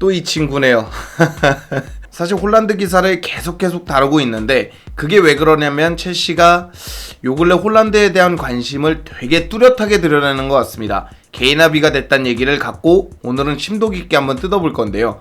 또 이 친구네요. 사실 홀란드 기사를 계속 다루고 있는데 그게 왜 그러냐면 첼시가 요 근래 홀란드에 대한 관심을 되게 뚜렷하게 드러내는 것 같습니다. 개인합의가 됐다는 얘기를 갖고 오늘은 심도 깊게 한번 뜯어볼 건데요.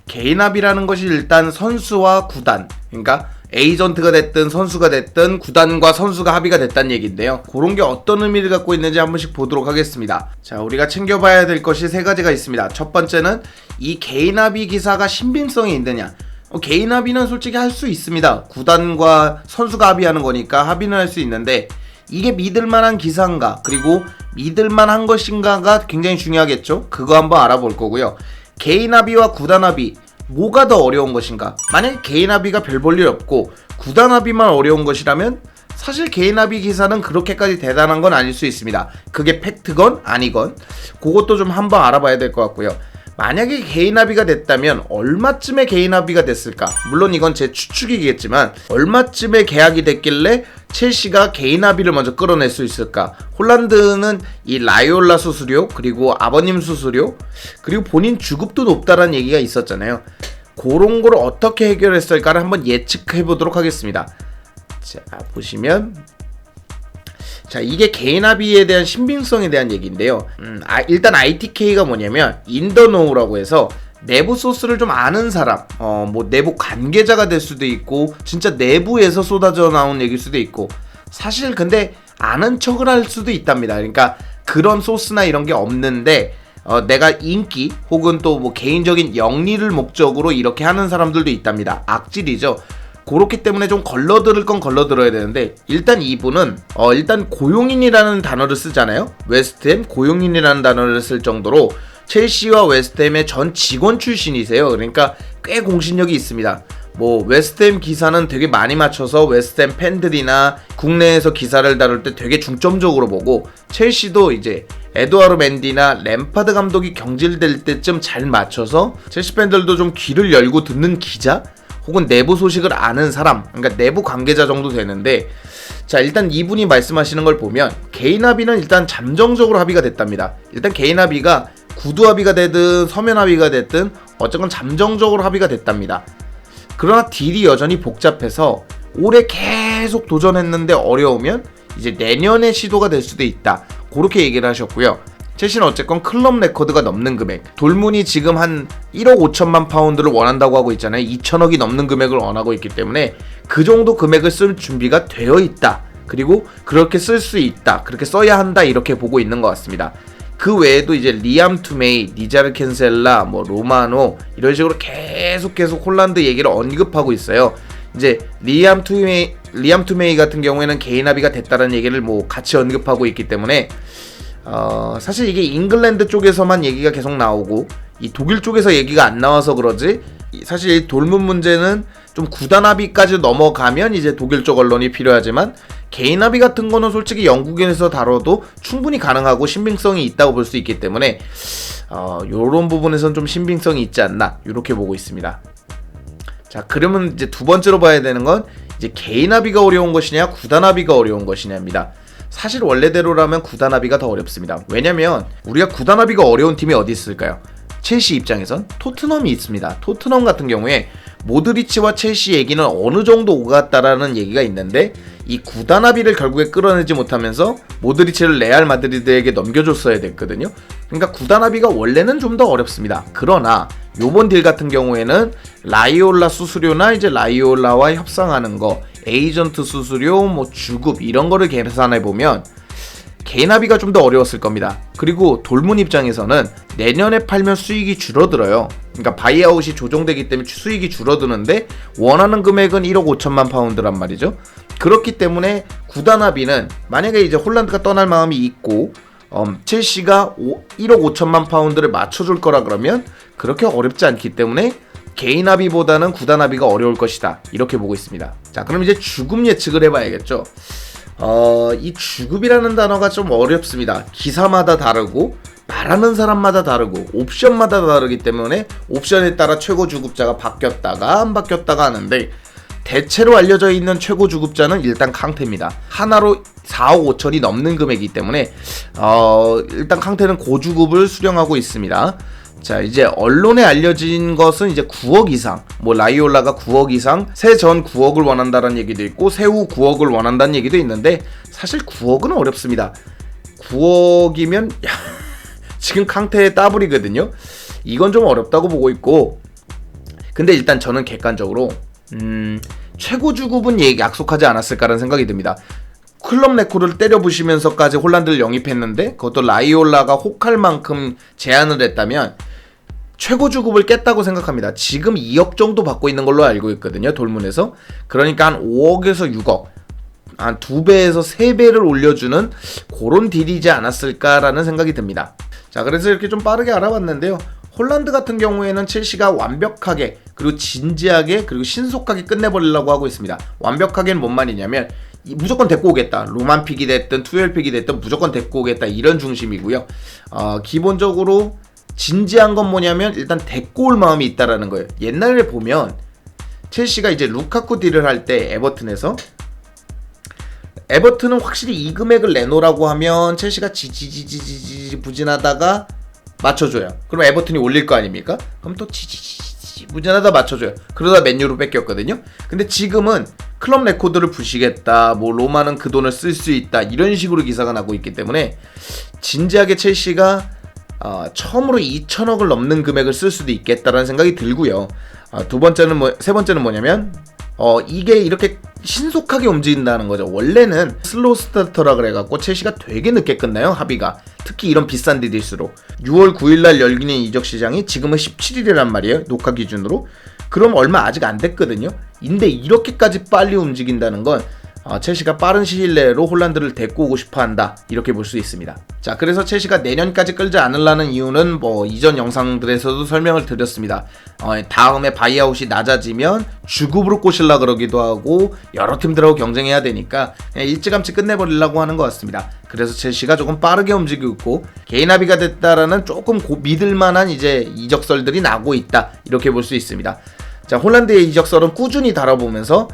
개인합의라는 것이 일단 선수와 구단, 그러니까 에이전트가 됐든 선수가 됐든 구단과 선수가 합의가 됐다는 얘기인데요. 그런 게 어떤 의미를 갖고 있는지 한 번씩 보도록 하겠습니다. 자, 우리가 챙겨봐야 될 것이 세 가지가 있습니다. 첫 번째는 이 개인합의 기사가 신빙성이 있느냐. 개인 합의는 솔직히 할 수 있습니다. 구단과 선수가 합의하는 거니까 합의는 할 수 있는데 이게 믿을만한 기사인가 그리고 믿을만한 것인가가 굉장히 중요하겠죠. 그거 한번 알아볼 거고요. 개인 합의와 구단 합의 뭐가 더 어려운 것인가. 만약에 개인 합의가 별 볼 일 없고 구단 합의만 어려운 것이라면 사실 개인 합의 기사는 그렇게까지 대단한 건 아닐 수 있습니다. 그게 팩트건 아니건 그것도 좀 한번 알아봐야 될 것 같고요. 만약에 개인 합의가 됐다면 얼마쯤에 개인 합의가 됐을까? 물론 이건 제 추측이겠지만 얼마쯤에 계약이 됐길래 첼시가 개인 합의를 먼저 끌어낼 수 있을까? 홀란드는 이 라이올라 수수료 그리고 아버님 수수료 그리고 본인 주급도 높다라는 얘기가 있었잖아요. 그런 걸 어떻게 해결했을까를 한번 예측해 보도록 하겠습니다. 자, 보시면 자, 이게 개인 합의에 대한 신빙성에 대한 얘기인데요. 일단 ITK가 뭐냐면 인더노우라고 해서 내부 소스를 좀 아는 사람, 뭐 내부 관계자가 될 수도 있고 진짜 내부에서 쏟아져 나온 얘기일 수도 있고 사실 근데 아는 척을 할 수도 있답니다. 그러니까 그런 소스나 이런 게 없는데 내가 인기 혹은 또 뭐 개인적인 영리를 목적으로 이렇게 하는 사람들도 있답니다. 악질이죠. 그렇기 때문에 좀 걸러들을 건 걸러들어야 되는데 일단 이분은 일단 고용인이라는 단어를 쓰잖아요. 웨스트햄 고용인이라는 단어를 쓸 정도로 첼시와 웨스트햄의 전 직원 출신이세요. 그러니까 꽤 공신력이 있습니다. 뭐 웨스트햄 기사는 되게 많이 맞춰서 웨스트햄 팬들이나 국내에서 기사를 다룰 때 되게 중점적으로 보고 첼시도 이제 에드와르 맨디나 램파드 감독이 경질될 때쯤 잘 맞춰서 첼시 팬들도 좀 귀를 열고 듣는 기자 혹은 내부 소식을 아는 사람, 그러니까 내부 관계자 정도 되는데 자, 일단 이분이 말씀하시는 걸 보면 개인 합의는 일단 잠정적으로 합의가 됐답니다. 일단 개인 합의가 구두 합의가 되든 서면 합의가 됐든 어쨌건 잠정적으로 합의가 됐답니다. 그러나 딜이 여전히 복잡해서 올해 계속 도전했는데 어려우면 이제 내년에 시도가 될 수도 있다. 그렇게 얘기를 하셨고요. 첼시는 어쨌건 클럽 레코드가 넘는 금액, 돌문이 지금 한 1억 5천만 파운드를 원한다고 하고 있잖아요. 2천억이 넘는 금액을 원하고 있기 때문에 그 정도 금액을 쓸 준비가 되어 있다. 그리고 그렇게 쓸 수 있다. 그렇게 써야 한다. 이렇게 보고 있는 것 같습니다. 그 외에도 이제 리암 투메이, 니자르 캔셀라, 뭐 로마노 이런 식으로 계속 홀란드 얘기를 언급하고 있어요. 이제 리암 투메이 같은 경우에는 개인 합의가 됐다는 얘기를 뭐 같이 언급하고 있기 때문에 사실 이게 잉글랜드 쪽에서만 얘기가 계속 나오고 이 독일 쪽에서 얘기가 안 나와서 그러지 사실 이 돌문 문제는 좀 구단 합의까지 넘어가면 이제 독일 쪽 언론이 필요하지만 개인 합의 같은 거는 솔직히 영국에서 다뤄도 충분히 가능하고 신빙성이 있다고 볼 수 있기 때문에 요런 부분에서는 좀 신빙성이 있지 않나 이렇게 보고 있습니다. 자, 그러면 이제 두 번째로 봐야 되는 건 이제 개인 합의가 어려운 것이냐 구단 합의가 어려운 것이냐입니다. 사실 원래대로라면 구단 합의가 더 어렵습니다. 왜냐면 우리가 구단 합의가 어려운 팀이 어디 있을까요? 첼시 입장에선 토트넘이 있습니다. 토트넘 같은 경우에 모드리치와 첼시 얘기는 어느 정도 오갔다라는 얘기가 있는데 이 구단 합의를 결국에 끌어내지 못하면서 모드리치를 레알 마드리드에게 넘겨줬어야 됐거든요. 그러니까 구단 합의가 원래는 좀 더 어렵습니다. 그러나 요번 딜 같은 경우에는 라이올라 수수료나 이제 라이올라와 협상하는 거, 에이전트 수수료, 뭐 주급 이런 거를 계산해 보면 개인 합의가 좀 더 어려웠을 겁니다. 그리고 돌문 입장에서는 내년에 팔면 수익이 줄어들어요. 그러니까 바이아웃이 조정되기 때문에 수익이 줄어드는데 원하는 금액은 1억 5천만 파운드란 말이죠. 그렇기 때문에 구단 합의는 만약에 이제 홀란드가 떠날 마음이 있고 첼시가 1억 5천만 파운드를 맞춰줄 거라 그러면 그렇게 어렵지 않기 때문에 개인 합의보다는 구단 합의가 어려울 것이다. 이렇게 보고 있습니다. 자, 그럼 이제 주급 예측을 해봐야겠죠. 이 주급이라는 단어가 좀 어렵습니다. 기사마다 다르고 말하는 사람마다 다르고 옵션마다 다르기 때문에 옵션에 따라 최고 주급자가 바뀌었다가 안 바뀌었다가 하는데 대체로 알려져 있는 최고 주급자는 일단 캉테입니다. 하나로 4억 5천이 넘는 금액이기 때문에 일단 캉테는 고주급을 수령하고 있습니다. 자, 이제 언론에 알려진 것은 이제 9억 이상, 뭐 라이올라가 9억 이상, 세전 9억을 원한다는 얘기도 있고 세후 9억을 원한다는 얘기도 있는데 사실 9억은 어렵습니다. 9억이면 지금 캉테의 더블이거든요. 이건 좀 어렵다고 보고 있고, 근데 일단 저는 객관적으로 최고 주급은 약속하지 않았을까라는 생각이 듭니다. 클럽 레코드를 때려부시면서까지 홀란드를 영입했는데 그것도 라이올라가 혹할 만큼 제안을 했다면 최고 주급을 깼다고 생각합니다. 지금 2억 정도 받고 있는 걸로 알고 있거든요, 돌문에서. 그러니까 한 5억에서 6억, 한 2배에서 3배를 올려주는 그런 딜이지 않았을까라는 생각이 듭니다. 자, 그래서 이렇게 좀 빠르게 알아봤는데요. 홀란드 같은 경우에는 첼시가 완벽하게, 그리고 진지하게, 그리고 신속하게 끝내버리려고 하고 있습니다. 완벽하게는 뭔 말이냐면 무조건 데리고 오겠다. 로만픽이 됐든 투엘픽이 됐든 무조건 데리고 오겠다, 이런 중심이고요. 기본적으로 진지한 건 뭐냐면 일단 데리고 올 마음이 있다라는 거예요. 옛날에 보면 첼시가 이제 루카쿠 딜을 할 때 에버튼은 확실히 이 금액을 내놓으라고 하면 첼시가 지지지지지 부진하다가 맞춰줘요. 그럼 에버튼이 올릴 거 아닙니까? 그럼 또 지지지지 부진하다 맞춰줘요. 그러다 맨유로 뺏겼거든요. 근데 지금은 클럽 레코드를 부시겠다, 뭐 로마는 그 돈을 쓸 수 있다, 이런 식으로 기사가 나고 있기 때문에 진지하게 첼시가 처음으로 2천억을 넘는 금액을 쓸 수도 있겠다라는 생각이 들고요. 세 번째는 뭐냐면 이게 이렇게 신속하게 움직인다는 거죠. 원래는 슬로우 스타터라 그래갖고 첼시가 되게 늦게 끝나요, 합의가. 특히 이런 비싼 딜일수록. 6월 9일날 열리는 이적 시장이 지금은 17일이란 말이에요, 녹화 기준으로. 그럼 얼마 아직 안 됐거든요. 근데 이렇게까지 빨리 움직인다는 건 첼시가 빠른 시일 내로 홀란드를 데리고 오고 싶어한다, 이렇게 볼 수 있습니다. 자, 그래서 첼시가 내년까지 끌지 않으려는 이유는 뭐 이전 영상들에서도 설명을 드렸습니다. 다음에 바이아웃이 낮아지면 주급으로 꼬실라 그러기도 하고 여러 팀들하고 경쟁해야 되니까 그냥 일찌감치 끝내버리려고 하는 것 같습니다. 그래서 첼시가 조금 빠르게 움직이고 있고, 개인 합의가 됐다라는 조금 믿을만한 이제 이적설들이 나고 있다, 이렇게 볼 수 있습니다. 자, 홀란드의 이적설은 꾸준히 다뤄보면서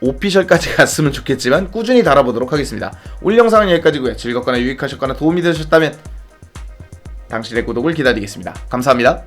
오피셜까지 갔으면 좋겠지만 꾸준히 달아보도록 하겠습니다. 오늘 영상은 여기까지고요. 즐겁거나 유익하셨거나 도움이 되셨다면 당신의 구독을 기다리겠습니다. 감사합니다.